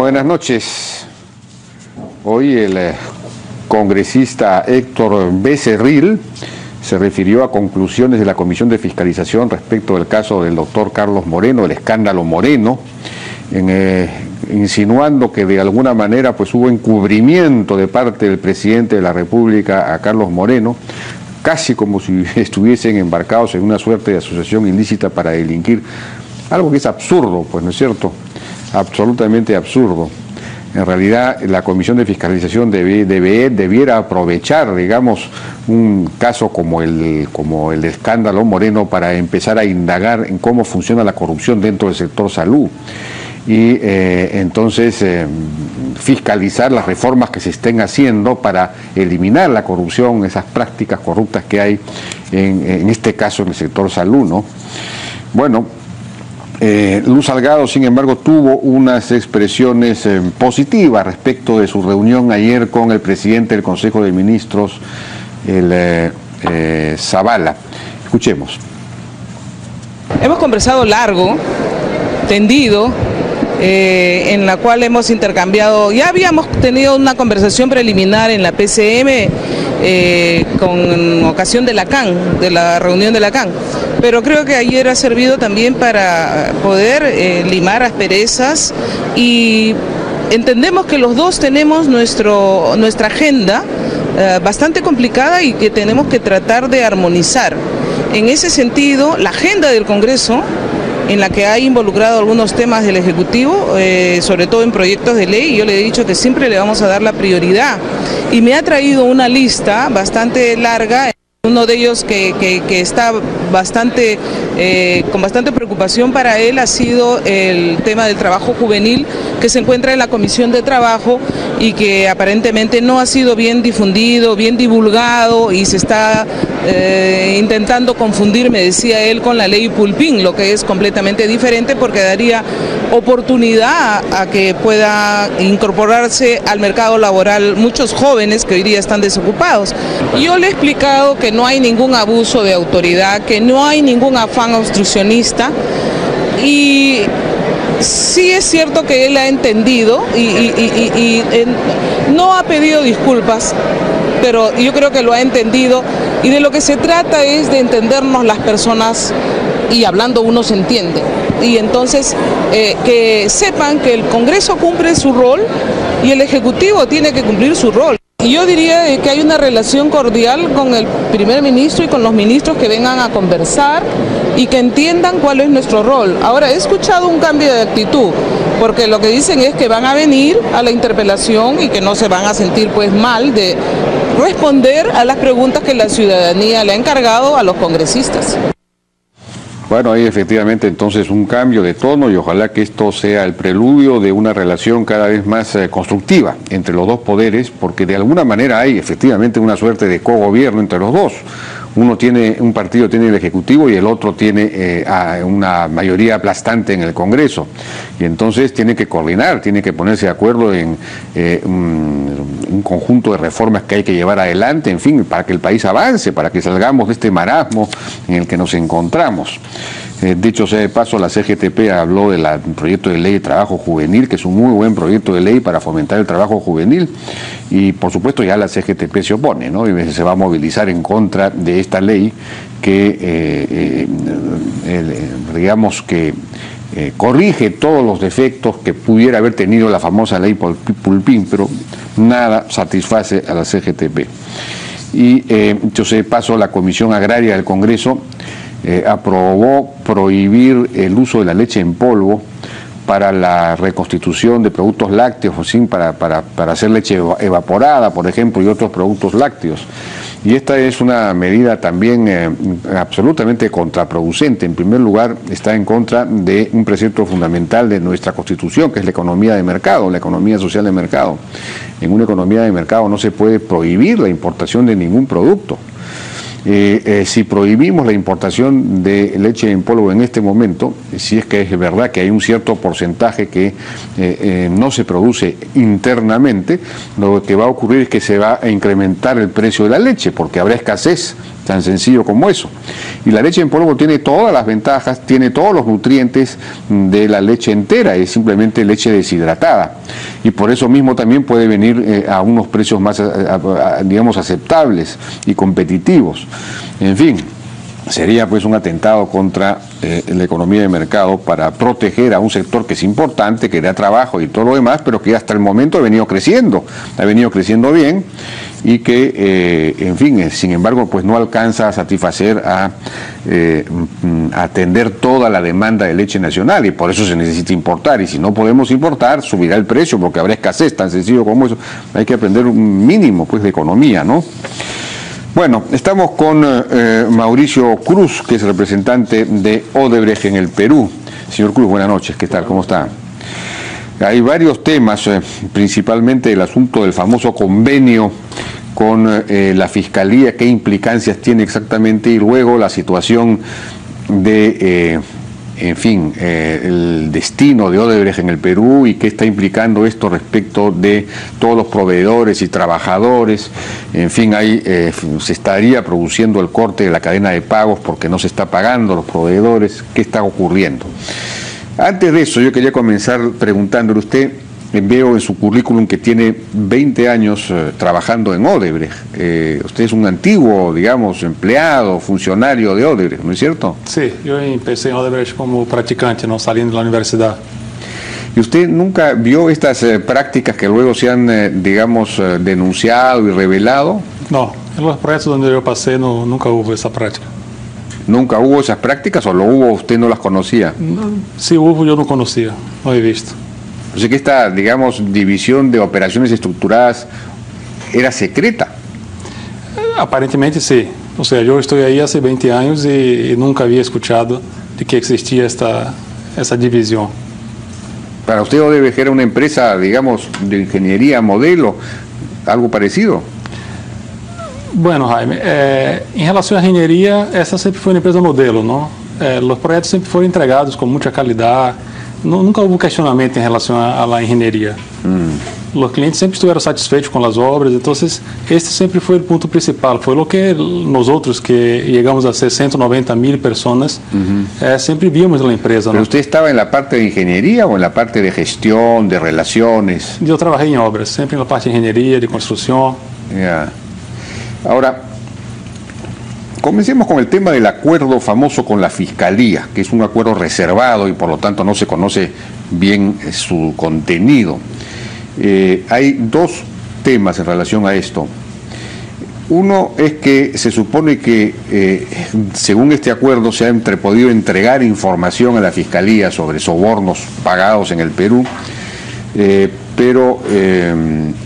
Buenas noches. Hoy el congresista Héctor Becerril se refirió a conclusiones de la Comisión de Fiscalización respecto del caso del doctor Carlos Moreno, el escándalo Moreno, insinuando que de alguna manera pues hubo encubrimiento de parte del presidente de la República a Carlos Moreno, casi como si estuviesen embarcados en una suerte de asociación ilícita para delinquir, algo que es absurdo, pues, ¿no es cierto? Absolutamente absurdo. En realidad, la Comisión de Fiscalización debiera aprovechar, digamos, un caso como el escándalo Moreno para empezar a indagar en cómo funciona la corrupción dentro del sector salud y entonces fiscalizar las reformas que se estén haciendo para eliminar la corrupción, esas prácticas corruptas que hay en este caso en el sector salud, ¿no? Bueno, Luz Salgado, sin embargo, tuvo unas expresiones positivas respecto de su reunión ayer con el presidente del Consejo de Ministros, el Zavala. Escuchemos. Hemos conversado largo, tendido, en la cual hemos intercambiado, ya habíamos tenido una conversación preliminar en la PCM con ocasión de la CAN, de la reunión de la CAN, pero creo que ayer ha servido también para poder limar asperezas y entendemos que los dos tenemos nuestra agenda bastante complicada y que tenemos que tratar de armonizar. En ese sentido, la agenda del Congreso, en la que ha involucrado algunos temas del Ejecutivo, sobre todo en proyectos de ley, yo le he dicho que siempre le vamos a dar la prioridad. Y me ha traído una lista bastante larga, uno de ellos que está bastante, con bastante preocupación para él ha sido el tema del trabajo juvenil, que se encuentra en la Comisión de Trabajo y que aparentemente no ha sido bien difundido, bien divulgado y se está intentando confundir, me decía él, con la ley Pulpín, lo que es completamente diferente porque daría oportunidad a que pueda incorporarse al mercado laboral muchos jóvenes que hoy día están desocupados. Yo le he explicado que no hay ningún abuso de autoridad, que no hay ningún afán obstruccionista y sí es cierto que él ha entendido y no ha pedido disculpas, pero yo creo que lo ha entendido y de lo que se trata es de entendernos las personas y hablando uno se entiende. Y entonces que sepan que el Congreso cumple su rol y el Ejecutivo tiene que cumplir su rol. Y yo diría que hay una relación cordial con el primer ministro y con los ministros que vengan a conversar y que entiendan cuál es nuestro rol. Ahora, he escuchado un cambio de actitud, porque lo que dicen es que van a venir a la interpelación y que no se van a sentir pues mal de responder a las preguntas que la ciudadanía le ha encargado a los congresistas. Bueno, hay efectivamente entonces un cambio de tono y ojalá que esto sea el preludio de una relación cada vez más constructiva entre los dos poderes, porque de alguna manera hay efectivamente una suerte de cogobierno entre los dos. Un partido tiene el Ejecutivo y el otro tiene una mayoría aplastante en el Congreso. Y entonces tiene que coordinar, tiene que ponerse de acuerdo en un conjunto de reformas que hay que llevar adelante, en fin, para que el país avance, para que salgamos de este marasmo en el que nos encontramos. Dicho sea de paso, la CGTP habló del proyecto de ley de trabajo juvenil, que es un muy buen proyecto de ley para fomentar el trabajo juvenil, y por supuesto ya la CGTP se opone, ¿no? Y se va a movilizar en contra de esta ley que, digamos que corrige todos los defectos que pudiera haber tenido la famosa ley Pulpín, pero nada satisface a la CGTP. Y dicho sea de paso, la Comisión Agraria del Congreso aprobó prohibir el uso de la leche en polvo para la reconstitución de productos lácteos, para hacer leche evaporada, por ejemplo, y otros productos lácteos. Y esta es una medida también absolutamente contraproducente. En primer lugar, está en contra de un precepto fundamental de nuestra Constitución, que es la economía de mercado, la economía social de mercado. En una economía de mercado no se puede prohibir la importación de ningún producto. Si prohibimos la importación de leche en polvo en este momento, si es que es verdad que hay un cierto porcentaje que no se produce internamente, lo que va a ocurrir es que se va a incrementar el precio de la leche, porque habrá escasez Tan sencillo como eso. Y la leche en polvo tiene todas las ventajas, tiene todos los nutrientes de la leche entera, es simplemente leche deshidratada. Y por eso mismo también puede venir a unos precios más, digamos, aceptables y competitivos. En fin, sería pues un atentado contra la economía de mercado para proteger a un sector que es importante, que da trabajo y todo lo demás, pero que hasta el momento ha venido creciendo bien, y que, en fin, sin embargo, pues no alcanza a satisfacer, a atender toda la demanda de leche nacional, y por eso se necesita importar, y si no podemos importar, subirá el precio porque habrá escasez, tan sencillo como eso. Hay que aprender un mínimo pues de economía, ¿no? Bueno, estamos con Mauricio Cruz, que es representante de Odebrecht en el Perú. Señor Cruz, buenas noches, ¿qué tal? ¿Cómo está? Hay varios temas, principalmente el asunto del famoso convenio con la Fiscalía, qué implicancias tiene exactamente, y luego la situación de, en fin, el destino de Odebrecht en el Perú y qué está implicando esto respecto de todos los proveedores y trabajadores. En fin, ahí se estaría produciendo el corte de la cadena de pagos porque no se está pagando a los proveedores. ¿Qué está ocurriendo? Antes de eso, yo quería comenzar preguntándole a usted. Veo en su currículum que tiene 20 años trabajando en Odebrecht. Usted es un antiguo, digamos, empleado, funcionario de Odebrecht, ¿no es cierto? Sí, yo empecé en Odebrecht como practicante, ¿no? Saliendo de la universidad. ¿Y usted nunca vio estas prácticas que luego se han, digamos, denunciado y revelado? No, en los proyectos donde yo pasé nunca hubo esa práctica. ¿Nunca hubo esas prácticas o lo hubo, usted no las conocía? No, si hubo, yo no conocía, no he visto. O sea que esta, digamos, división de operaciones estructuradas era secreta. Aparentemente sí. O sea, yo estoy ahí hace 20 años y nunca había escuchado de que existía esa división. ¿Para usted Odebrecht era una empresa, digamos, de ingeniería modelo, algo parecido? Bueno, Jaime, en relación a ingeniería, esa siempre fue una empresa modelo, ¿no? Los proyectos siempre fueron entregados con mucha calidad. Nunca hubo cuestionamiento en relación a la ingeniería. Los clientes siempre estuvieron satisfechos con las obras, entonces este siempre fue el punto principal. Fue lo que nosotros, que llegamos a ser 190.000 personas, siempre vimos en la empresa. ¿Pero usted estaba en la parte de ingeniería o en la parte de gestión, de relaciones? Yo trabajé en obras, siempre en la parte de ingeniería, de construcción. Yeah. Ahora, comencemos con el tema del acuerdo famoso con la Fiscalía, que es un acuerdo reservado y por lo tanto no se conoce bien su contenido. Hay dos temas en relación a esto. Uno es que se supone que, según este acuerdo, se ha podido entregar información a la Fiscalía sobre sobornos pagados en el Perú, pero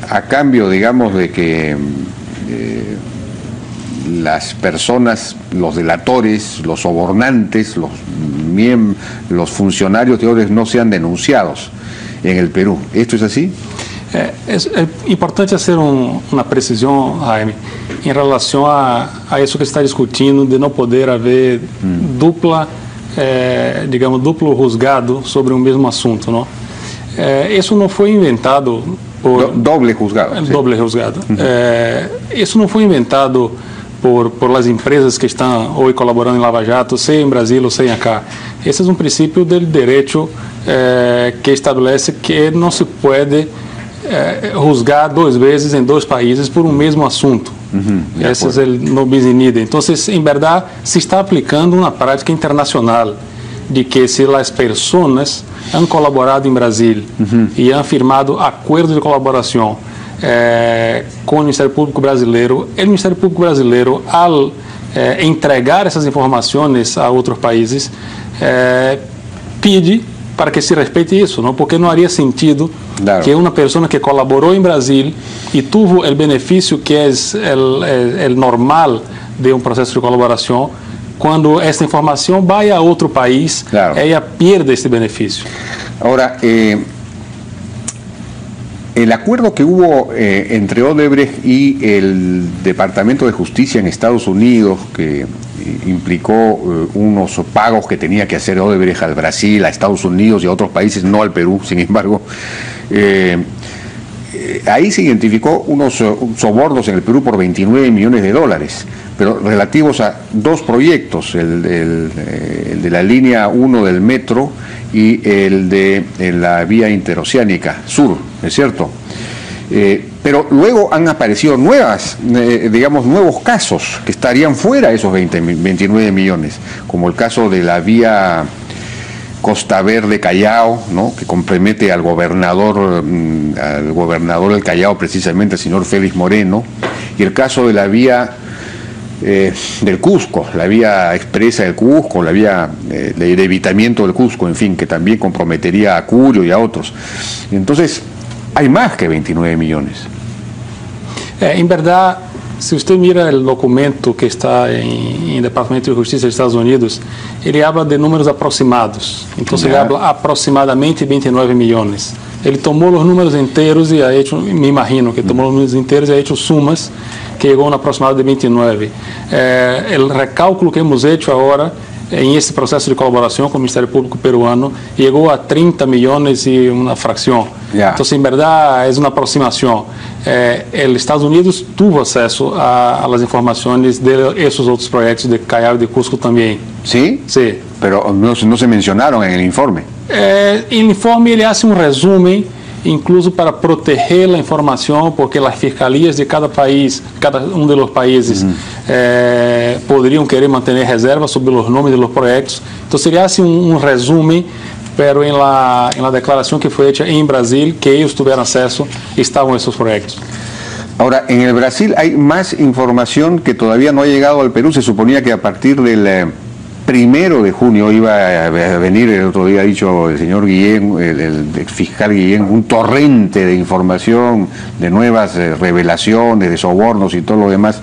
a cambio, digamos, de que las personas, los delatores, los sobornantes, los funcionarios de Odebrecht no sean denunciados en el Perú. ¿Esto es así? Es importante hacer una precisión, Jaime, en relación a eso que se está discutindo de no poder haber duplo juzgado sobre un mismo asunto, ¿no? Eso no fue inventado por... Doble juzgado. Doble juzgado. Eso no fue inventado por las empresas que están hoy colaborando en Lava Jato, sea en Brasil o sea acá. Ese es un principio del derecho que establece que no se puede juzgar dos veces en dos países por un mismo asunto. Ese es el no bis in idem. Entonces, en verdad, se está aplicando una práctica internacional de que si las personas han colaborado en Brasil y han firmado acuerdos de colaboración com o Ministério Público Brasileiro, o Ministério Público Brasileiro, ao entregar essas informações a outros países, pede para que se respeite isso, não? Porque não haria sentido que uma pessoa que colaborou em Brasil e teve o benefício que é o normal de um processo de colaboração, quando essa informação vai a outro país, ela perde esse benefício. Agora, el acuerdo que hubo entre Odebrecht y el Departamento de Justicia en Estados Unidos, que implicó unos pagos que tenía que hacer Odebrecht al Brasil, a Estados Unidos y a otros países, no al Perú, sin embargo, ahí se identificó unos sobornos en el Perú por 29 millones de dólares, pero relativos a dos proyectos, el de la línea 1 del metro y el de la vía interoceánica sur, ¿es cierto? Pero luego han aparecido nuevos casos que estarían fuera de esos 29 millones, como el caso de la vía Costa Verde Callao, ¿no?, que compromete al gobernador del Callao, precisamente el señor Félix Moreno, y el caso de la vía del Cusco, la vía expresa del Cusco, la vía de evitamiento del Cusco, en fin, que también comprometería a Cuyo y a otros. Entonces, hay más que 29 millones. En verdad, si usted mira el documento que está en el Departamento de Justicia de Estados Unidos, ele habla de números aproximados. Entonces, ele habla aproximadamente 29 millones. Ele tomou os números inteiros e ha hecho, me imagino que tomou os números inteiros e ha hecho sumas que llegó a un aproximado de 29. El recálculo que hemos hecho ahora en este proceso de colaboración con el Ministerio Público peruano llegó a 30 millones y una fracción. Entonces, en verdad, es una aproximación. El Estados Unidos tuvo acceso a las informaciones de esos otros proyectos de Callao y de Cusco también. ¿Sí? Sí. Pero no se mencionaron en el informe. El informe ele hace un resumen, incluso para proteger la información, porque las fiscalías de cada país, cada uno de los países, podrían querer mantener reservas sobre los nombres de los proyectos. Entonces, ele hace un resumen, pero en la declaración que fue hecha en Brasil, que ellos tuvieron acceso, estaban esos proyectos. Ahora, en el Brasil hay más información que todavía no ha llegado al Perú. Se suponía que a partir del 1 de junio iba a venir, el otro día ha dicho el señor Guillén, el fiscal Guillén, un torrente de información, de nuevas revelaciones, de sobornos y todo lo demás,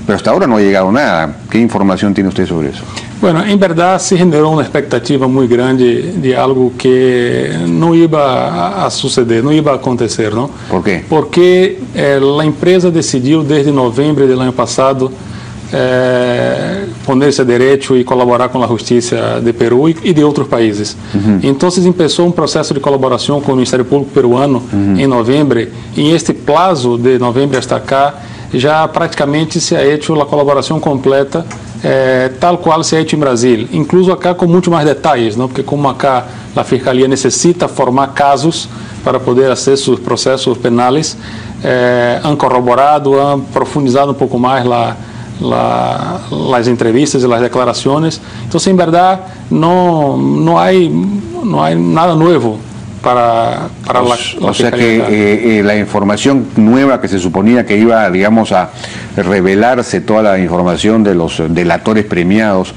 pero hasta ahora no ha llegado nada. ¿Qué información tiene usted sobre eso? Bueno, en verdad se generó una expectativa muy grande de algo que no iba a suceder, no iba a acontecer, ¿no? ¿Por qué? Porque la empresa decidió desde noviembre del año pasado ponerse a derecho y colaborar con la justicia de Perú y de otros países. Entonces empezó un proceso de colaboración con el Ministerio Público peruano en noviembre, y en este plazo de noviembre hasta acá ya prácticamente se ha hecho la colaboración completa, tal cual se ha hecho en Brasil, incluso acá con mucho más detalles, ¿no? Porque como acá la Fiscalía necesita formar casos para poder hacer sus procesos penales, han corroborado, han profundizado un poco más las entrevistas y las declaraciones. Entonces, en verdad, no hay nada nuevo para la o sea que la información nueva que se suponía que iba, digamos, a revelarse, toda la información de los delatores premiados,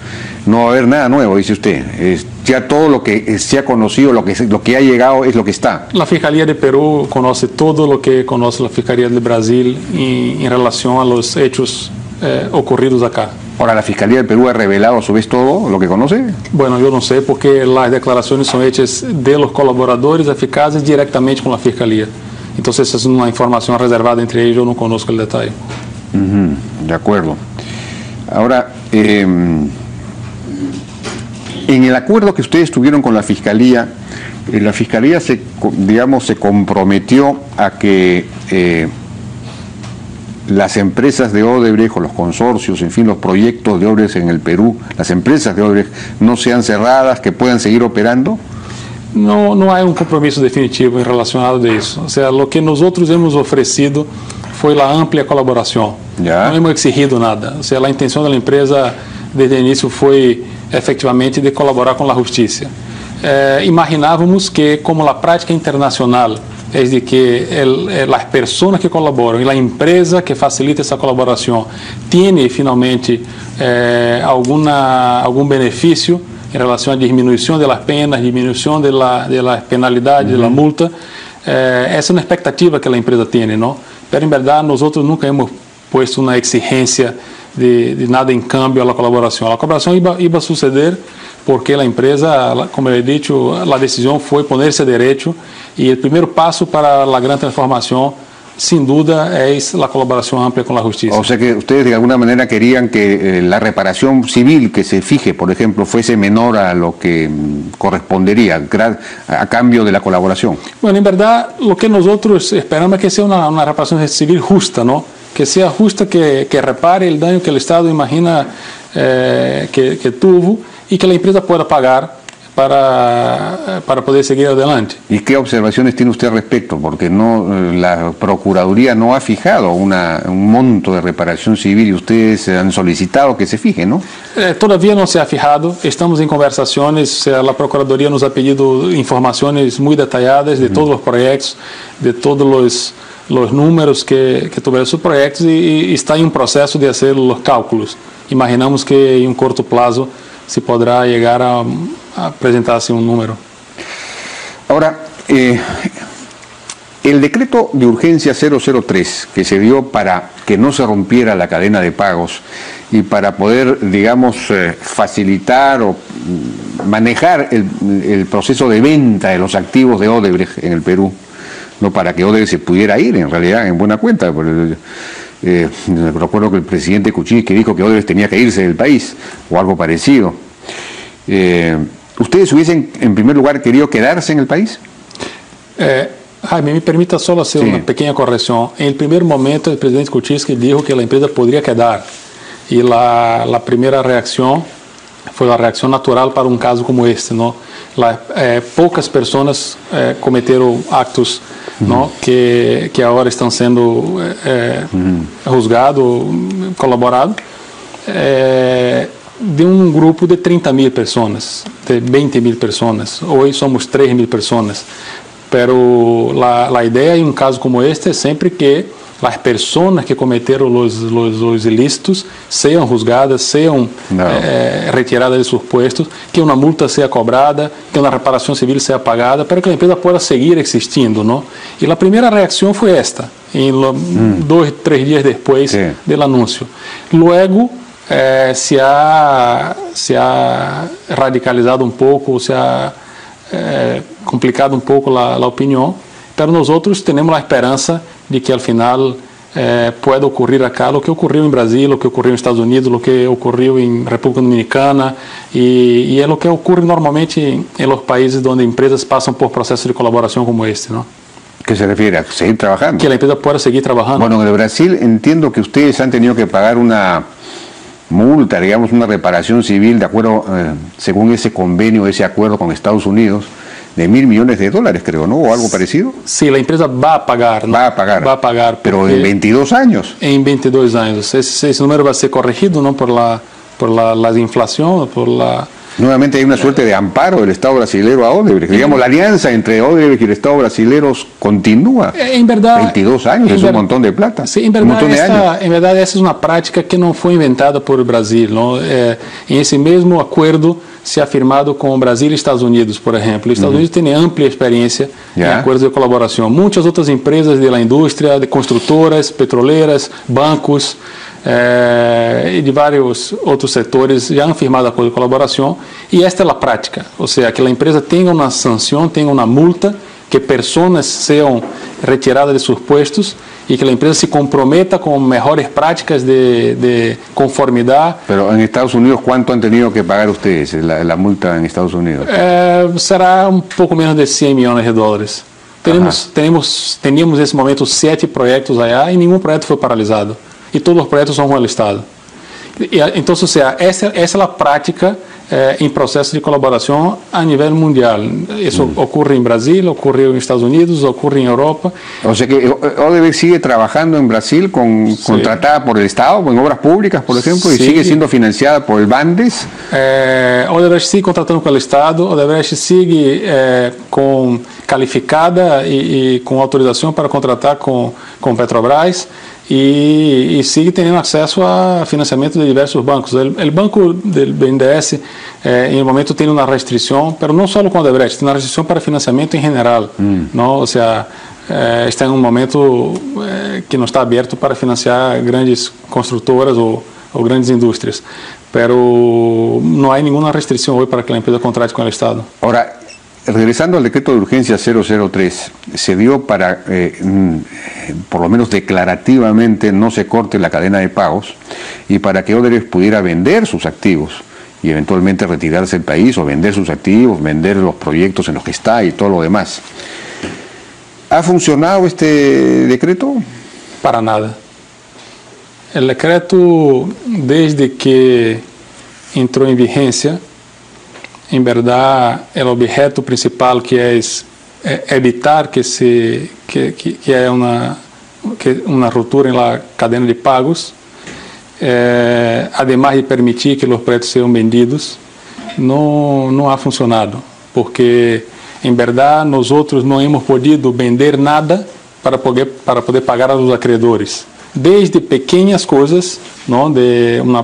no va a haber nada nuevo, dice usted. Ya todo lo que se ha conocido, lo que ha llegado es lo que está. La Fiscalía de Perú conoce todo lo que conoce la Fiscalía de Brasil en relación a los hechos ocurridos acá. Ahora, ¿la Fiscalía del Perú ha revelado a su vez todo lo que conoce? Bueno, yo no sé, porque las declaraciones son hechas de los colaboradores eficaces directamente con la Fiscalía. Entonces, es una información reservada entre ellos, yo no conozco el detalle. De acuerdo. Ahora, en el acuerdo que ustedes tuvieron con la Fiscalía se comprometió a que las empresas de Odebrecht o los consorcios, en fin, los proyectos de Odebrecht en el Perú, las empresas de Odebrecht no sean cerradas, que puedan seguir operando? No hay un compromiso definitivo en relacionado de eso. O sea, lo que nosotros hemos ofrecido fue la amplia colaboración. No hemos exigido nada. O sea, la intención de la empresa desde el inicio fue efectivamente de colaborar con la justicia. Imaginábamos que, como la práctica internacional es de que las personas que colaboran y la empresa que facilita esa colaboración tiene finalmente algún beneficio en relación a disminución de las penas, disminución de las penalidades, de la multa. Esa es una expectativa que la empresa tiene, ¿no? Pero en verdad nosotros nunca hemos puesto una exigencia de nada en cambio a la colaboración. La colaboración iba a suceder porque la empresa, como he dicho, la decisión fue ponerse a derecho, y el primer paso para la gran transformación sin duda es la colaboración amplia con la justicia. O sea que ustedes de alguna manera querían que la reparación civil que se fije, por ejemplo, fuese menor a lo que correspondería a cambio de la colaboración. Bueno, en verdad lo que nosotros esperamos es que sea una reparación civil justa, ¿no? Que sea justa, que repare el daño que el Estado imagina que tuvo y que la empresa pueda pagar para poder seguir adelante. ¿Y qué observaciones tiene usted al respecto? Porque la Procuraduría no ha fijado un monto de reparación civil y ustedes han solicitado que se fije, ¿no? Todavía no se ha fijado, estamos en conversaciones, la Procuraduría nos ha pedido informaciones muy detalladas de todos los proyectos, de todos los números que tuvieron esos proyectos y está en un proceso de hacer los cálculos. Imaginamos que en un corto plazo se podrá llegar a presentarse un número. Ahora, el decreto de urgencia 003 que se dio para que no se rompiera la cadena de pagos y para poder, digamos, facilitar o manejar el proceso de venta de los activos de Odebrecht en el Perú, no para que Odebrecht se pudiera ir, en realidad, en buena cuenta. Recuerdo que el presidente Kuczynski dijo que Odebrecht tenía que irse del país, o algo parecido. ¿Ustedes hubiesen, en primer lugar, querido quedarse en el país? Jaime, me permita solo hacer una pequeña corrección. En el primer momento, el presidente Kuczynski dijo que la empresa podría quedar. Y la primera reacción fue la reacción natural para un caso como este, ¿no? Pocas personas cometieron actos, ¿no? que ahora están siendo juzgados, colaborados, de un grupo de 30.000 personas, de 20.000 personas. Hoy somos 3.000 personas. Pero la idea en un caso como este es siempre que las personas que cometieron los ilícitos sean juzgadas, sean retiradas de sus puestos, que una multa sea cobrada, que una reparación civil sea pagada, para que la empresa pueda seguir existiendo, ¿no? Y la primera reacción fue esta, en 2 o 3 días después del anuncio. Luego se ha radicalizado un poco, se ha complicado un poco la opinión, pero nosotros tenemos la esperanza de que al final pueda ocurrir acá lo que ocurrió en Brasil, lo que ocurrió en Estados Unidos, lo que ocurrió en República Dominicana y es lo que ocurre normalmente en los países donde empresas pasan por procesos de colaboración como este, ¿no? ¿Qué se refiere? ¿A seguir trabajando? Que la empresa pueda seguir trabajando. Bueno, en el Brasil entiendo que ustedes han tenido que pagar una multa, digamos, una reparación civil, de acuerdo, según ese convenio, ese acuerdo con Estados Unidos, de $1.000 millones, creo, ¿no? O algo parecido. Sí, la empresa va a pagar, ¿no? Va a pagar. Pero en 22 años. En 22 años. Ese número va a ser corregido, ¿no? Por la inflación, por la... Nuevamente hay una suerte de amparo del Estado brasileño a Odebrecht. Digamos, la alianza entre Odebrecht y el Estado brasileño continúa. En verdad, 22 años, es un montón de plata. Sí, en verdad, esa es una práctica que no fue inventada por Brasil, ¿no? En ese mismo acuerdo se ha firmado con Brasil y Estados Unidos, por ejemplo. Estados Unidos tiene amplia experiencia en acuerdos de colaboración. Muchas otras empresas de la industria, de constructoras, petroleras, bancos, y de varios otros sectores ya han firmado acuerdos de colaboración y esta es la práctica, o sea, que la empresa tenga una sanción, tenga una multa, que personas sean retiradas de sus puestos y que la empresa se comprometa con mejores prácticas de conformidad. Pero en Estados Unidos, ¿cuánto han tenido que pagar ustedes la multa en Estados Unidos? Será un poco menos de $100 millones. Teníamos en ese momento 7 proyectos allá y ningún proyecto fue paralizado. Y todos los proyectos son con el Estado. Entonces, o sea, esa es la práctica en procesos de colaboración a nivel mundial. Eso ocurre en Brasil, ocurre en Estados Unidos, ocurre en Europa. O sea que Odebrecht sigue trabajando en Brasil contratada por el Estado, en obras públicas, por ejemplo, y sigue siendo financiada por el Bandes. Odebrecht sigue contratando con el Estado, Odebrecht sigue calificada y con autorización para contratar con Petrobras. E sigue tendo acesso a financiamento de diversos bancos. O banco do BNDES, em momento, tem uma restrição, mas não só com o Odebrecht, tem uma restrição para financiamento em geral. Não? Ou seja, está em momento que não está aberto para financiar grandes construtoras ou grandes indústrias. Mas não há nenhuma restrição hoje para que a empresa contrate com o Estado. Agora, regresando al decreto de urgencia 003, se dio para, por lo menos declarativamente, no se corte la cadena de pagos y para que Odebrecht pudiera vender sus activos y eventualmente retirarse del país o vender sus activos, vender los proyectos en los que está y todo lo demás. ¿Ha funcionado este decreto? Para nada. El decreto, desde que entró en vigencia, en verdad, el objeto principal, que es evitar que haya una ruptura en la cadena de pagos, además de permitir que los proyectos sean vendidos, no ha funcionado, porque en verdad nosotros no hemos podido vender nada para poder pagar a los acreedores. Desde pequeñas cosas, ¿no?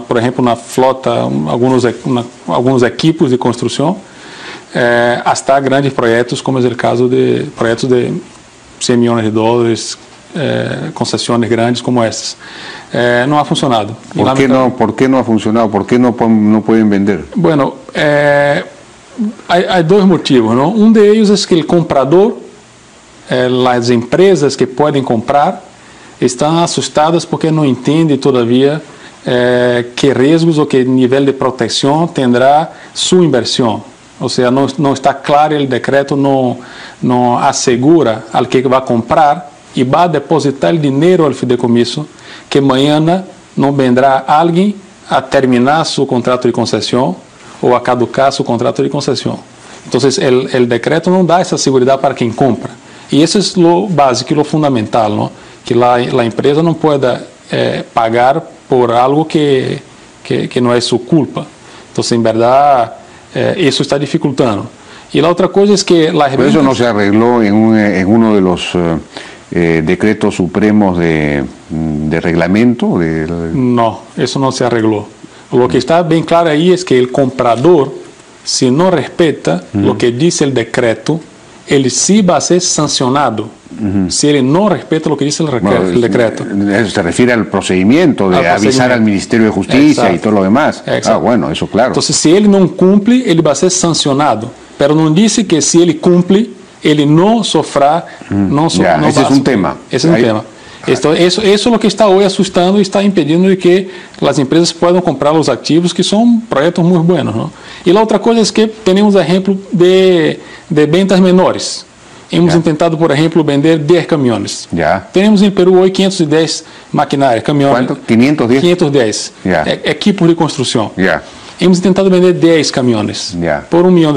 Por ejemplo, una flota, algunos equipos de construcción, hasta grandes proyectos, como es el caso de proyectos de 100 millones de dólares, concesiones grandes como estas. No ha funcionado. ¿Por qué no ha funcionado? ¿Por qué no pueden vender? Bueno, hay dos motivos, ¿no? Uno de ellos es que el comprador, las empresas que pueden comprar, están asustadas porque no entienden todavía qué riesgos o qué nivel de protección tendrá su inversión. O sea, no está claro, el decreto no asegura al que va a comprar y va a depositar el dinero al fideicomiso, que mañana no vendrá alguien a terminar su contrato de concesión o a caducar su contrato de concesión. Entonces, el decreto no da esa seguridad para quien compra. Y eso es lo básico y lo fundamental, ¿no? Que la empresa no pueda pagar por algo que no es su culpa. Entonces, en verdad, eso está dificultando. Y la otra cosa es que las ¿Pero eso no se arregló en uno de los decretos supremos de reglamento? No, eso no se arregló. Lo que está bien claro ahí es que el comprador, si no respeta lo que dice el decreto, ele sí va a ser sancionado si él no respeta lo que dice el decreto. Eso se refiere al procedimiento de avisar al Ministerio de Justicia. Exacto. Y todo lo demás. Exacto. Bueno, eso claro. Entonces, si él no cumple, él va a ser sancionado. Pero no dice que si él cumple, él no sofrá. Ese es un tema. Ese es un tema. Eso es lo que está hoy asustando y está impedindo de que las empresas puedan comprar los activos, que son proyectos muy buenos, ¿no? Y la otra cosa es que tenemos ejemplo de ventas menores. Hemos intentado, por ejemplo, vender 10 camiones. Tenemos en Perú hoy 510 maquinarias, camiones. ¿Cuánto? 510. 510. Equipos de construcción. Hemos intentado vender 10 camiones por $1 millón.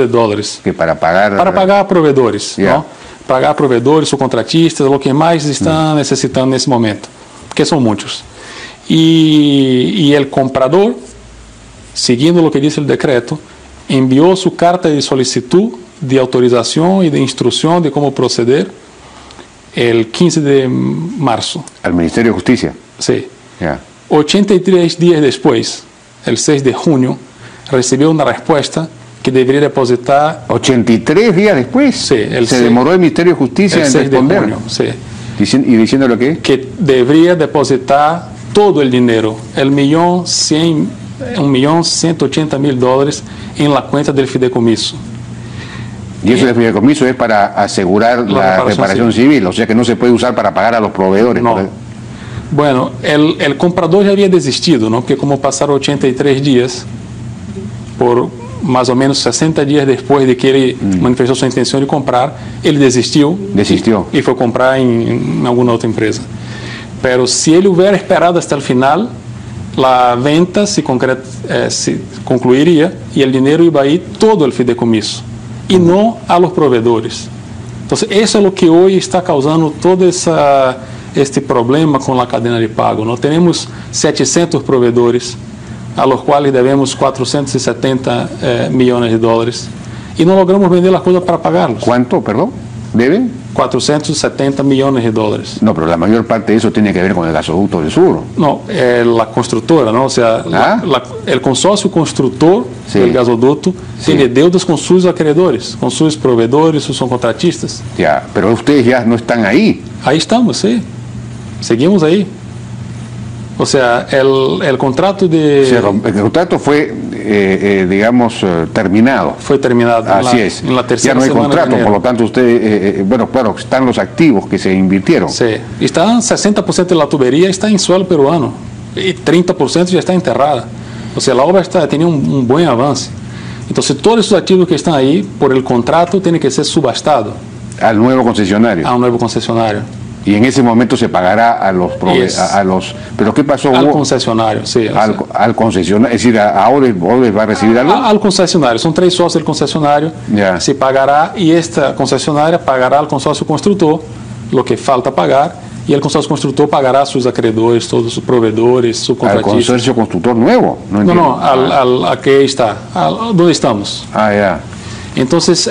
Que para pagar a proveedores, ¿no? Pagar a proveedores ou contratistas, o que mais estão necessitando nesse momento, que são muitos. E o comprador, seguindo o que diz o decreto, enviou sua carta de solicitud de autorização e de instrução de como proceder el 15 de março. Al Ministerio de Justicia. Sí. 83 días después, el 6 de junio, recibió una respuesta que debería depositar... 83 días después. Sí. Se demoró el Ministerio de Justicia en responder. De junio, sí. ¿Y diciéndolo qué? Que debería depositar todo el dinero, $1.180.000 en la cuenta del fideicomiso. Y eso del fideicomiso es para asegurar la reparación civil, o sea que no se puede usar para pagar a los proveedores. No. Bueno, el comprador ya había desistido, ¿no? Porque como pasaron 83 días, por más o menos 60 días después de que él manifestó su intención de comprar, él desistió. Y fue a comprar en alguna otra empresa. Pero si él hubiera esperado hasta el final, la venta se concluiría y el dinero iba a ir todo al fideicomiso y no a los proveedores. Entonces, eso es lo que hoy está causando todo este problema con la cadena de pago, ¿no? Tenemos 700 proveedores a los cuales debemos $470 millones y no logramos vender las cosas para pagarlos. ¿Cuánto, perdón? ¿Deben? $470 millones. No, pero la mayor parte de eso tiene que ver con el gasoducto del sur. No, la constructora, ¿no? O sea, el consorcio constructor del gasoducto tiene deudas con sus acreedores, con sus proveedores, sus contratistas. Ya, pero ustedes ya no están ahí. Ahí estamos, sí. Seguimos ahí. O sea, el contrato de... El contrato fue fue, digamos, terminado. Fue terminado. Así es. En la tercera ya no hay semana contrato, de enero. por lo tanto usted, bueno, claro, están los activos que se invirtieron. Sí. Está 60% de la tubería está en suelo peruano y 30% ya está enterrada. O sea, la obra tenía un buen avance. Entonces, todos esos activos que están ahí, por el contrato, tienen que ser subastados Al nuevo concesionario. a un nuevo concesionario. Y en ese momento se pagará a los pero ¿qué pasó? Al concesionario, sí. Al concesionario, es decir, a Odebrecht va a recibir algo. Al concesionario, son 3 socios del concesionario, Ya. se pagará y esta concesionaria pagará al consorcio constructor lo que falta pagar y el consorcio constructor pagará a sus acreedores, todos sus proveedores, Al subcontratistas. consorcio constructor nuevo. No, entiendo. A que está, donde estamos. Ah, ya. Entonces,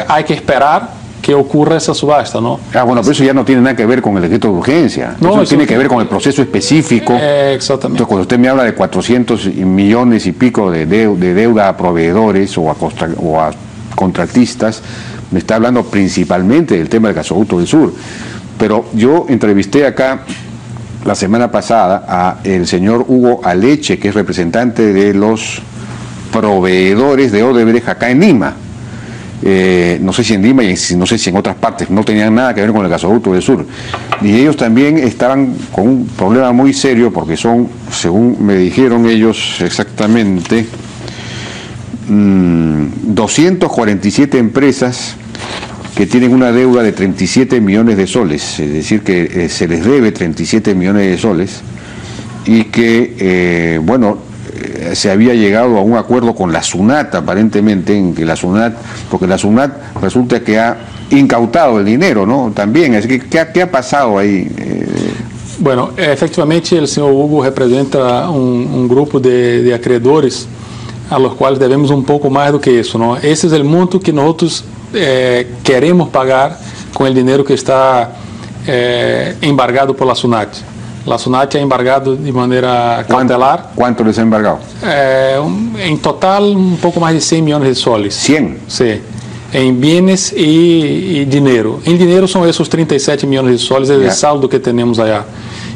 hay que esperar que ocurra esa subasta, ¿no? Ah, bueno, pero eso ya no tiene nada que ver con el decreto de urgencia. No, eso eso tiene que ver con el proceso específico. Exactamente. Entonces, cuando usted me habla de 400 millones y pico de deuda a proveedores o a contratistas, me está hablando principalmente del tema del gasoducto del sur. Pero yo entrevisté acá la semana pasada a el señor Hugo Aleche, que es representante de los proveedores de Odebrecht acá en Lima. No sé si en Lima y no sé si en otras partes, no tenían nada que ver con el gasoducto del sur. Y ellos también estaban con un problema muy serio porque son, según me dijeron ellos exactamente, 247 empresas que tienen una deuda de 37 millones de soles, es decir, que se les debe 37 millones de soles y que, se había llegado a un acuerdo con la SUNAT, aparentemente, en que porque la SUNAT resulta que ha incautado el dinero, ¿no? También, así que, ¿qué ha pasado ahí? Bueno, efectivamente el señor Hugo representa un grupo de acreedores a los cuales debemos un poco más do que eso, ¿no? Ese es el monto que nosotros queremos pagar con el dinero que está embargado por la SUNAT. La SUNAT ha embargado de manera cautelar. ¿Cuánto les ha embargado? En total, un poco más de 100 millones de soles. 100. Sí. En bienes y dinero. En dinero son esos 37 millones de soles, es el saldo que tenemos allá.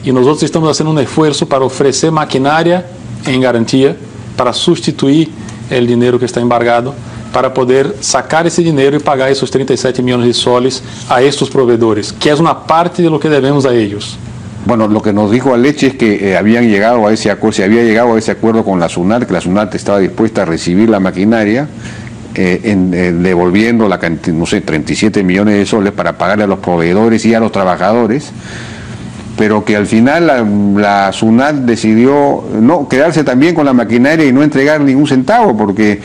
Y nosotros estamos haciendo un esfuerzo para ofrecer maquinaria en garantía, para sustituir el dinero que está embargado, para poder sacar ese dinero y pagar esos 37 millones de soles a estos proveedores, que es una parte de lo que debemos a ellos. Bueno, lo que nos dijo Aleche es que se había llegado a ese acuerdo con la SUNAT, que la SUNAT estaba dispuesta a recibir la maquinaria, devolviendo la cantidad, no sé, 37 millones de soles para pagarle a los proveedores y a los trabajadores, pero que al final la SUNAT decidió no quedarse también con la maquinaria y no entregar ningún centavo, porque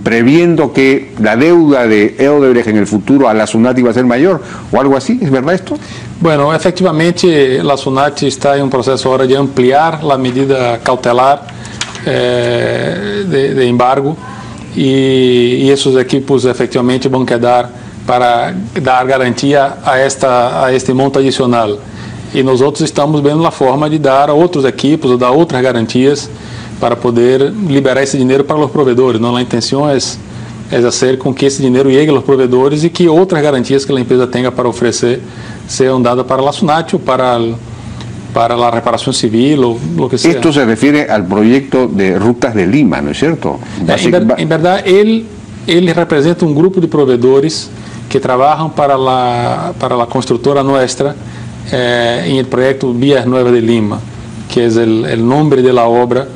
previendo que la deuda de Odebrecht en el futuro a la SUNAT iba a ser mayor, o algo así. ¿Es verdad esto? Bueno, efectivamente la SUNAT está en un proceso ahora de ampliar la medida cautelar de embargo y esos equipos efectivamente van a quedar para dar garantía a este monto adicional. E nós outros estamos vendo a forma de dar a outros equipos ou dar outras garantias para poder liberar esse dinheiro para os provedores. Não, a intenção é fazer com que esse dinheiro chegue aos provedores e que outras garantias que a empresa tenha para oferecer sejam dadas para a SUNAT ou para a reparação civil ou o que seja. Esto se refiere al proyecto de Rutas de Lima, ¿no es cierto? Em verdade, ele representa um grupo de provedores que trabalham para a construtora nuestra en el proyecto Vías Nuevas de Lima, que es el nombre de la obra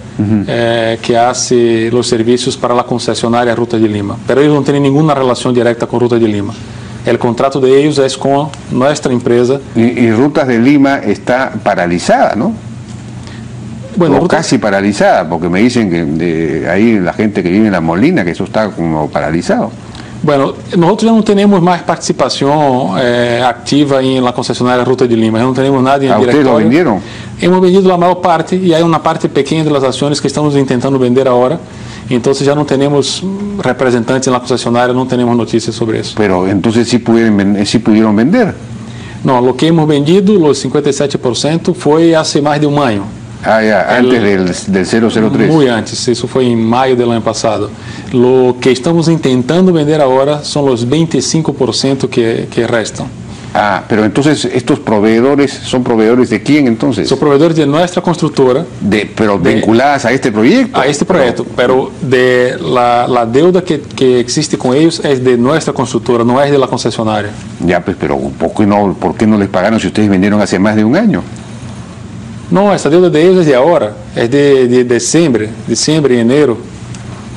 que hace los servicios para la concesionaria Ruta de Lima. Pero ellos no tienen ninguna relación directa con Ruta de Lima. El contrato de ellos es con nuestra empresa. Y Rutas de Lima está paralizada, ¿no? Bueno, casi paralizada, porque me dicen que ahí la gente que vive en La Molina, que eso está como paralizado. Bueno, nosotros ya no tenemos más participación activa en la concesionaria Ruta de Lima, ya no tenemos nadie en el directorio. ¿Ustedes lo vendieron? Hemos vendido la mayor parte y hay una parte pequeña de las acciones que estamos intentando vender ahora. Entonces ya no tenemos representantes en la concesionaria, no tenemos noticias sobre eso. Pero entonces sí pudieron vender. No, lo que hemos vendido, los 57%, fue hace más de un año. Ah, ya, antes del 003. Muy antes, eso fue en mayo del año pasado. Lo que estamos intentando vender ahora son los 25% que restan. Ah, pero entonces estos proveedores, ¿son proveedores de quién entonces? Son proveedores de nuestra constructora. Pero vinculadas a este proyecto. A este proyecto, pero de la deuda que existe con ellos es de nuestra constructora, no es de la concesionaria. Ya, pues, pero ¿por qué no les pagaron si ustedes vendieron hace más de un año? No, essa deuda de ellos es de ahora, es de diciembre y enero.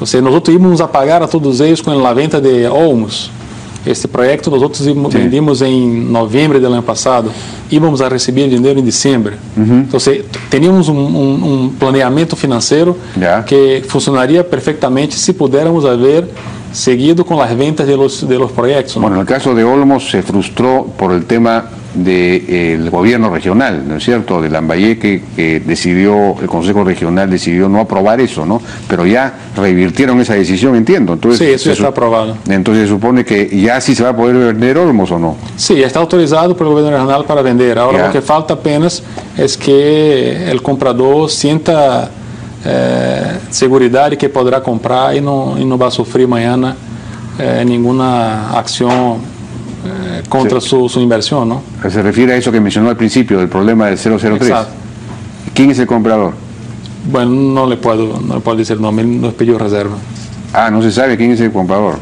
O sea, nosotros íbamos a pagar a todos ellos con la venta de Olmos. Este proyecto nosotros vendimos en noviembre del año pasado, íbamos a recibir dinero en diciembre. Entonces, teníamos un planeamiento financiero que funcionaría perfectamente si pudiéramos haber seguido con las ventas de los proyectos, ¿no? Bueno, en el caso de Olmos se frustró por el tema del gobierno regional, ¿no es cierto?, de Lambayeque, que decidió, el Consejo Regional decidió no aprobar eso, ¿no? Pero ya revirtieron esa decisión, entiendo. Entonces, sí, eso ya está aprobado. Entonces se supone que ya sí se va a poder vender Olmos, ¿o no? Sí, está autorizado por el gobierno regional para vender. Ahora lo que falta apenas es que el comprador sienta seguridad que podrá comprar y no va a sufrir mañana ninguna acción contra su inversión, ¿no? Se refiere a eso que mencionó al principio, del problema del 003. Exacto. ¿Quién es el comprador? Bueno, no le puedo decir el nombre, nos pidió reserva. Ah, no se sabe quién es el comprador.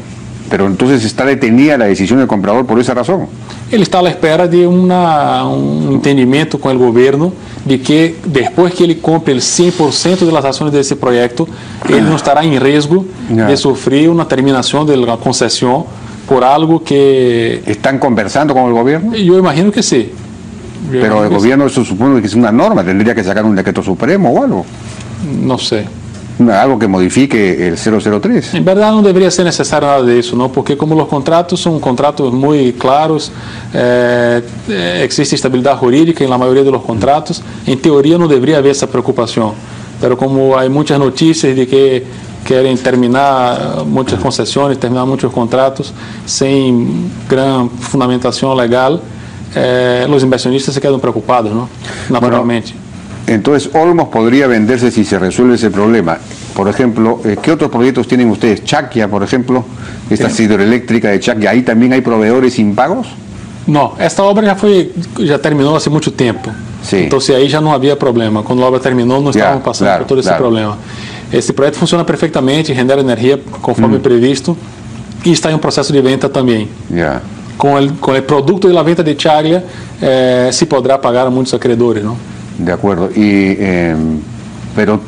Pero entonces está detenida la decisión del comprador por esa razón. Ele está à espera de entendimento com o governo de que depois que ele compre el 100% das ações desse projeto, ele não estará em risco de sofrer uma terminação da concessão por algo que... ¿Están conversando con el gobierno? Yo imagino que sí. Pero el gobierno, eso supone que es una norma, tendría que sacar un decreto supremo o algo. No sé. Algo que modifique el 003. En verdad no debería ser necesario nada de eso, ¿no? Porque como los contratos son contratos muy claros, existe estabilidad jurídica en la mayoría de los contratos, en teoría no debería haber esa preocupación. Pero como hay muchas noticias de que quieren terminar muchas concesiones, terminar muchos contratos sin gran fundamentación legal, los inversionistas se quedan preocupados, ¿no? Naturalmente. Bueno, entonces, Olmos podría venderse si se resuelve ese problema. Por ejemplo, ¿qué otros proyectos tienen ustedes? Chaquia, por ejemplo, esta hidroeléctrica de Chaquia, ¿ahí también hay proveedores impagos? No, esta obra ya terminó hace mucho tiempo. Sí. Entonces ahí ya no había problema. Cuando la obra terminó no estábamos pasando por todo ese problema. Este proyecto funciona perfectamente, genera energía conforme previsto y está en un proceso de venta también. Con el producto de la venta de Chaquia se podrá pagar a muchos acreedores, ¿no? De acuerdo. Pero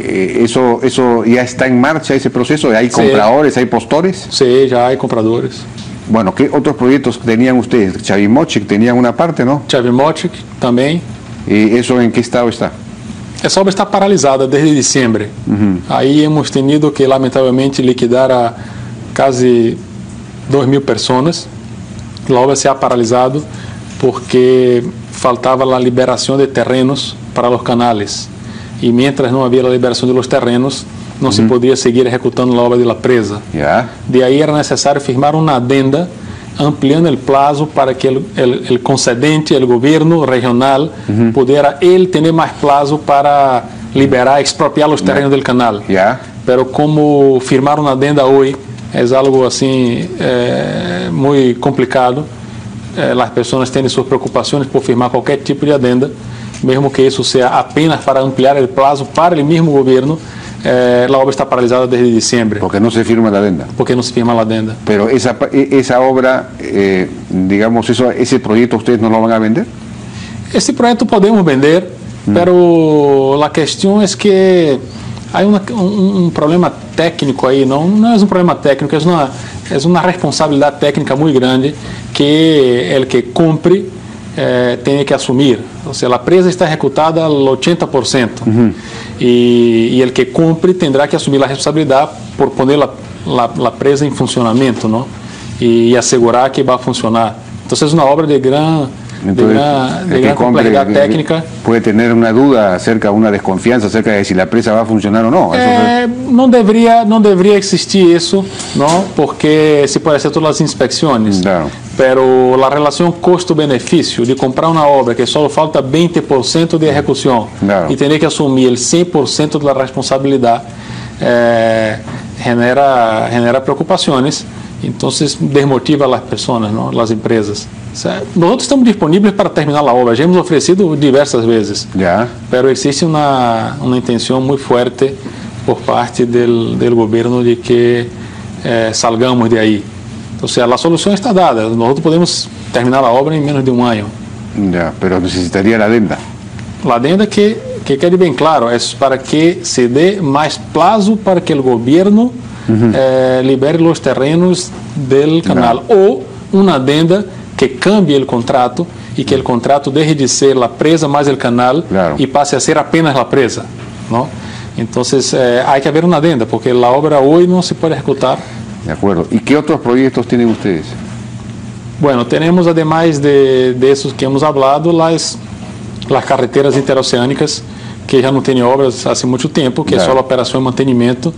eso ya está en marcha, ese proceso. ¿Hay compradores, hay postores? Sí, ya hay compradores. Bueno, ¿qué otros proyectos tenían ustedes? Chavimochic tenían una parte, ¿no? Chavimochic también. ¿Y eso en qué estado está? Essa obra está paralisada desde diciembre. Ahí hemos tenido que lamentavelmente liquidar a casi 2.000 personas. La obra se ha paralisado porque faltaba la liberación de terrenos para los canales. Y mientras no había la liberación de los terrenos, no se podía seguir ejecutando la obra de la presa. De ahí era necesario firmar una adenda ampliando el plazo para que el concedente, el gobierno regional, pudiera él tener más plazo para liberar, expropiar los terrenos del canal. Pero como firmar una adenda hoy es algo así muy complicado, las personas tienen sus preocupaciones por firmar cualquier tipo de adenda, mesmo que eso sea apenas para ampliar el plazo para el mismo gobierno. La obra está paralisada desde diciembre. Porque no se firma la adenda. Porque no se firma la adenda. Pero esa obra, digamos, ese proyecto ustedes no lo van a vender. Ese proyecto podemos vender, pero la cuestión es que hay un problema técnico ahí, no es un problema técnico, es una responsabilidad técnica muy grande que el que compre tiene que asumir. O sea, la presa está ejecutada al 80%. Y el que compre tendrá que asumir la responsabilidad por poner la presa en funcionamiento, ¿no? Y asegurar que va a funcionar. Entonces es una obra de gran complejidad técnica. Puede tener una duda una desconfianza acerca de si la presa va a funcionar o no. No debería existir eso, ¿no? Porque se puede hacer todas las inspecciones. Claro. Pero la relación costo-beneficio de comprar una obra que solo falta 20% de ejecución y tener que asumir el 100% de la responsabilidad genera preocupaciones, entonces desmotiva a las personas, ¿no? Las empresas. Nosotros estamos disponíveis para terminar a obra, já hemos oferecido diversas vezes, pero existe uma intenção muito forte por parte do governo de que salgamos de aí. Ou seja, a solução está dada, nós podemos terminar a obra em menos de um ano. Pero necessitaria a adenda. A adenda que quede bem claro, é para que se dê mais prazo para que o governo libere os terrenos do canal, ou uma adenda que cambie o contrato e que o contrato deje de ser a presa mais o canal e passe a ser apenas a presa, não? Então, há que haver uma adenda, porque a obra hoje não se pode executar. De acuerdo. ¿Y qué otros proyectos tienen ustedes? Bueno, tenemos además de esos que hemos hablado, las carreteras interoceânicas, que já não têm obras há muito tempo, que é só a operação e mantenimento,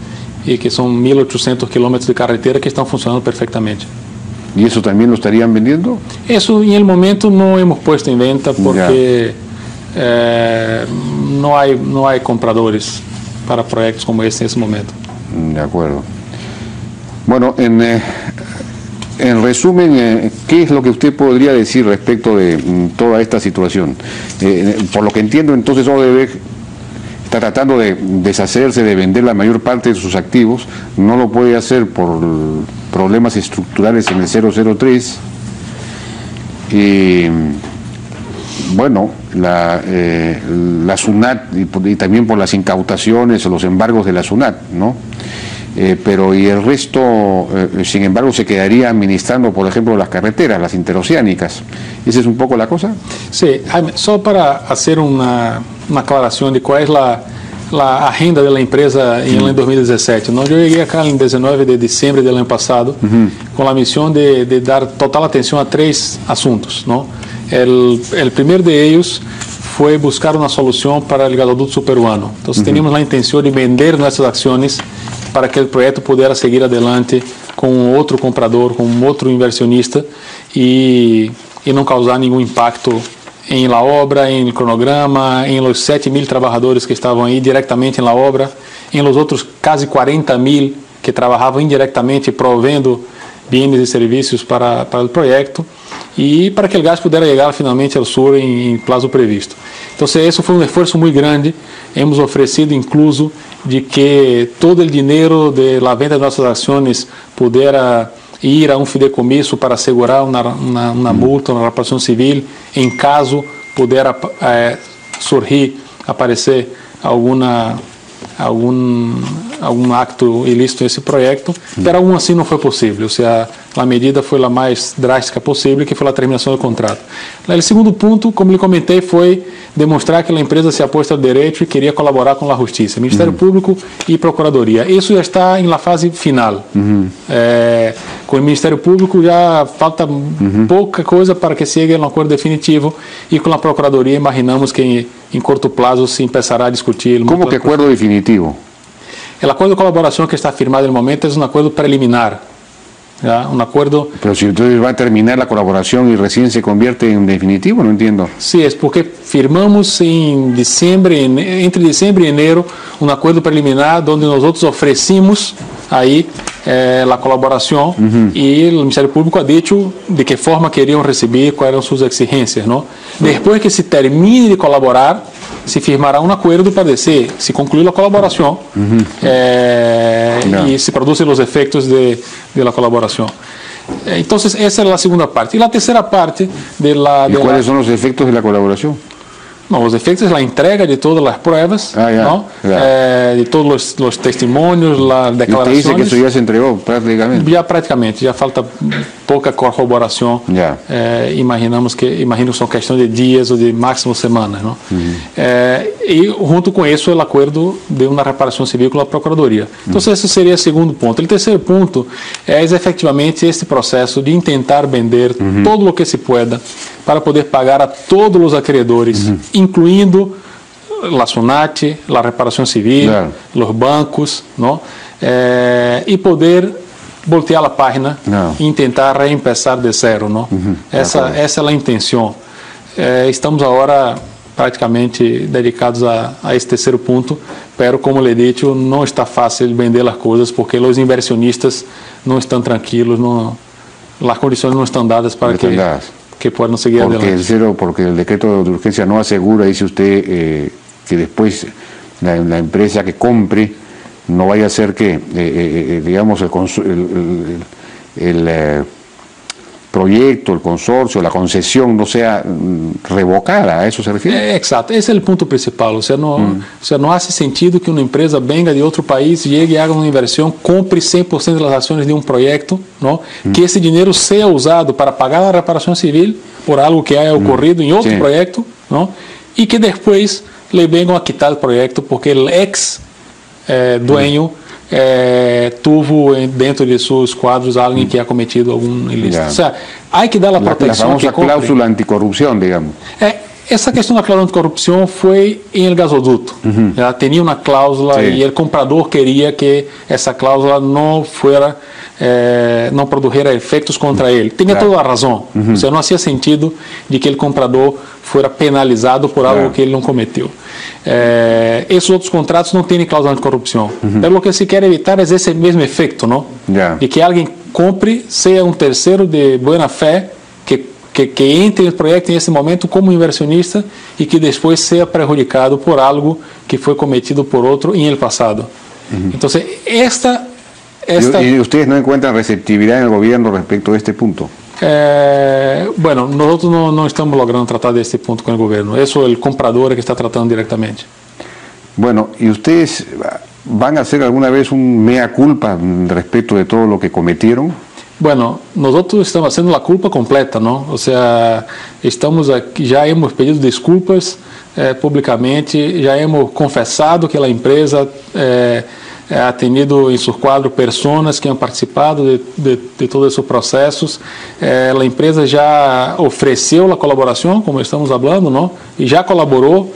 e que são 1.800 quilômetros de carretera que estão funcionando perfeitamente. ¿Y eso también lo estarían vendiendo? Eso en el momento no hemos puesto en venta porque no hay compradores para proyectos como este en ese momento. De acuerdo. Bueno, en resumen, ¿qué es lo que usted podría decir respecto de toda esta situación? Por lo que entiendo, entonces Odebrecht está tratando de deshacerse, de vender la mayor parte de sus activos, no lo puede hacer por problemas estructurales en el 003, y bueno, la SUNAT y también por las incautaciones o los embargos de la SUNAT, ¿no? Pero y el resto, sin embargo, se quedaría administrando, por ejemplo, las carreteras, las interoceánicas. ¿Esa es un poco la cosa? Sí, só para hacer una aclaración de cuál es la agenda de la empresa en el 2017. ¿no? Yo llegué acá el 19 de diciembre del año pasado con la misión de dar total atención a 3 asuntos. ¿no? El primer de ellos fue buscar una solución para el gasoducto subperuano. Entonces teníamos la intención de vender nuestras acciones para que el proyecto pudiera seguir adelante con otro comprador, con otro inversionista y no causar ningún impacto en la obra, en el cronograma, en los 7.000 trabajadores que estaban ahí directamente en la obra, en los otros casi 40.000 que trabajaban indirectamente provendo bienes y servicios para el proyecto y para que el gas pudiera llegar finalmente al sur en plazo previsto. Entonces, eso fue un esfuerzo muy grande. Hemos ofrecido incluso de que todo el dinero de la venta de nuestras acciones pudiera ir a un fideicomiso para asegurar una multa, una reparación civil, en caso pudiera aparecer algún acto ilícito nesse projeto, pero aún assim não foi possível, ou seja, a medida foi a mais drástica possível, que foi a terminação do contrato. O segundo ponto, como lhe comentei, foi demonstrar que a empresa se aposta ao direito e queria colaborar com a Justiça, Ministério Público e Procuradoria. Isso já está em la fase final. Com o Ministério Público já falta pouca coisa para que chegue a um acordo definitivo e com a Procuradoria imaginamos que em curto prazo se começará a discutir. Como que acordo definitivo? O acordo de colaboração que está firmado no momento é um acordo preliminar. ¿Ya? Un acuerdo. Pero si entonces va a terminar la colaboración y recién se convierte en definitivo, no entiendo. Sí, es porque firmamos en diciembre, entre diciembre y enero, un acuerdo preliminar donde nosotros ofrecimos ahí la colaboración y el Ministerio Público ha dicho de qué forma querían recibir, cuáles eran sus exigencias, ¿no? Después que se termine de colaborar, se firmará un acuerdo para decir si concluye la colaboración y se producen los efectos de la colaboración. Entonces, esa es la segunda parte. Y la tercera parte de la... ¿Y cuáles son los efectos de la colaboración? No, los efectos es la entrega de todas las pruebas, ¿no? De todos los testimonios, las declaraciones. Y usted dice que eso ya se entregó prácticamente. Ya prácticamente, ya falta pouca corroboração. Imagino que são questão de dias ou de máximo semanas, não? E junto com isso o acordo de uma reparação civil com a Procuradoria. Então esse seria o segundo ponto. O terceiro ponto é efetivamente este processo de tentar vender todo o que se pueda para poder pagar a todos os acreedores, incluindo a SUNAT, a reparação civil, os bancos, não? E poder voltear a página e tentar reempezar de zero, não? Essa é a intenção. Estamos agora praticamente dedicados a esse terceiro ponto, pero como lhe disse, não está fácil vender as coisas porque os inversionistas não estão tranquilos, as condições não estão dadas para que que puedan seguir adelante. Porque el decreto de urgencia no asegura, dice usted, que después la empresa que compre no vaya a ser que, digamos, el proyecto, el consorcio, la concesión no sea revocada. ¿A eso se refiere? Exacto, ese es el punto principal. O sea, no hace sentido que una empresa venga de otro país, llegue y haga una inversión, compre 100% de las acciones de un proyecto, ¿no? Que ese dinero sea usado para pagar la reparación civil por algo que haya ocurrido en otro proyecto, ¿no? Y que después le vengan a quitar el proyecto porque el ex dueño tuvo dentro de sus cuadros alguien que ha cometido algún ilícito. O sea, hay que dar la protección. La famosa cláusula anticorrupción, digamos. Essa questão da cláusula anticorrupção foi em el gasoduto. Ela tinha uma cláusula e o comprador queria que essa cláusula não fuera, não produjera efeitos contra ele. Tinha toda a razão. O sea, não fazia sentido de que o comprador fuera penalizado por algo que ele não cometeu. Esses outros contratos não têm cláusula anticorrupção. Mas o que se quer evitar é esse mesmo efeito, não? De que alguém compre, seja terceiro de boa fé, que entre no projeto nesse momento como inversionista e que depois seja prejudicado por algo que foi cometido por outro em el passado. Então, esta... ¿Y ustedes no encuentran receptividad en el gobierno respecto a este punto? Bueno, nosotros no estamos logrando tratar de este punto con el gobierno. Eso el comprador que está tratando directamente. Bueno, ¿y ustedes van a hacer alguna vez un mea culpa respecto de todo lo que cometieron? Bueno, nosotros estamos haciendo la culpa completa, ¿no? O sea, estamos aquí, ya hemos pedido disculpas públicamente, ya hemos confesado que la empresa ha tenido en sus cuadros personas que han participado de todos esos procesos. La empresa ya ofreció la colaboración, como estamos hablando, ¿no? Y ya colaboró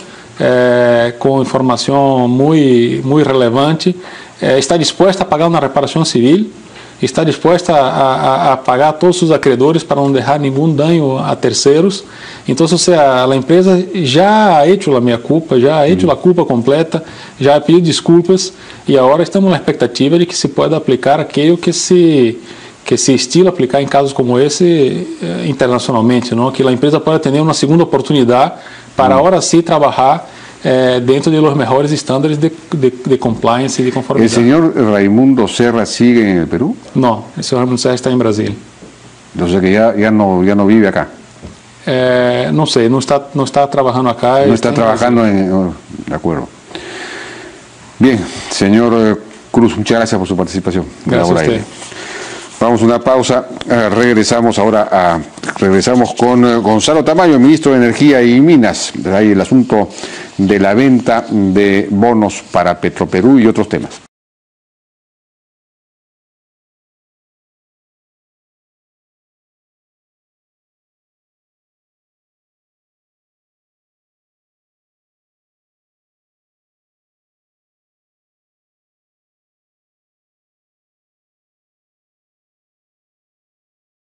con información muy relevante. Está dispuesta a pagar una reparación civil. Está dispuesta a pagar a todos sus acreedores para no dejar ningún daño a terceros. Entonces, o sea, la empresa ya ha hecho la mea culpa, ya ha hecho la culpa completa, ya ha pedido disculpas y ahora estamos en la expectativa de que se pueda aplicar aquello que se estila aplicar en casos como ese internacionalmente, ¿no? Que la empresa pueda tener una segunda oportunidad para ahora sí trabajar dentro de los mejores estándares de compliance y de conformidad. ¿El señor Raimundo Serra sigue en el Perú? No, el señor Raimundo Serra está en Brasil. Entonces que ya no vive acá. No sé, no está trabajando acá. No está trabajando de acuerdo. Bien, señor Cruz, muchas gracias por su participación. Gracias a usted. Vamos a una pausa, regresamos con Gonzalo Tamayo, ministro de Energía y Minas. Ahí el asunto de la venta de bonos para Petroperú y otros temas.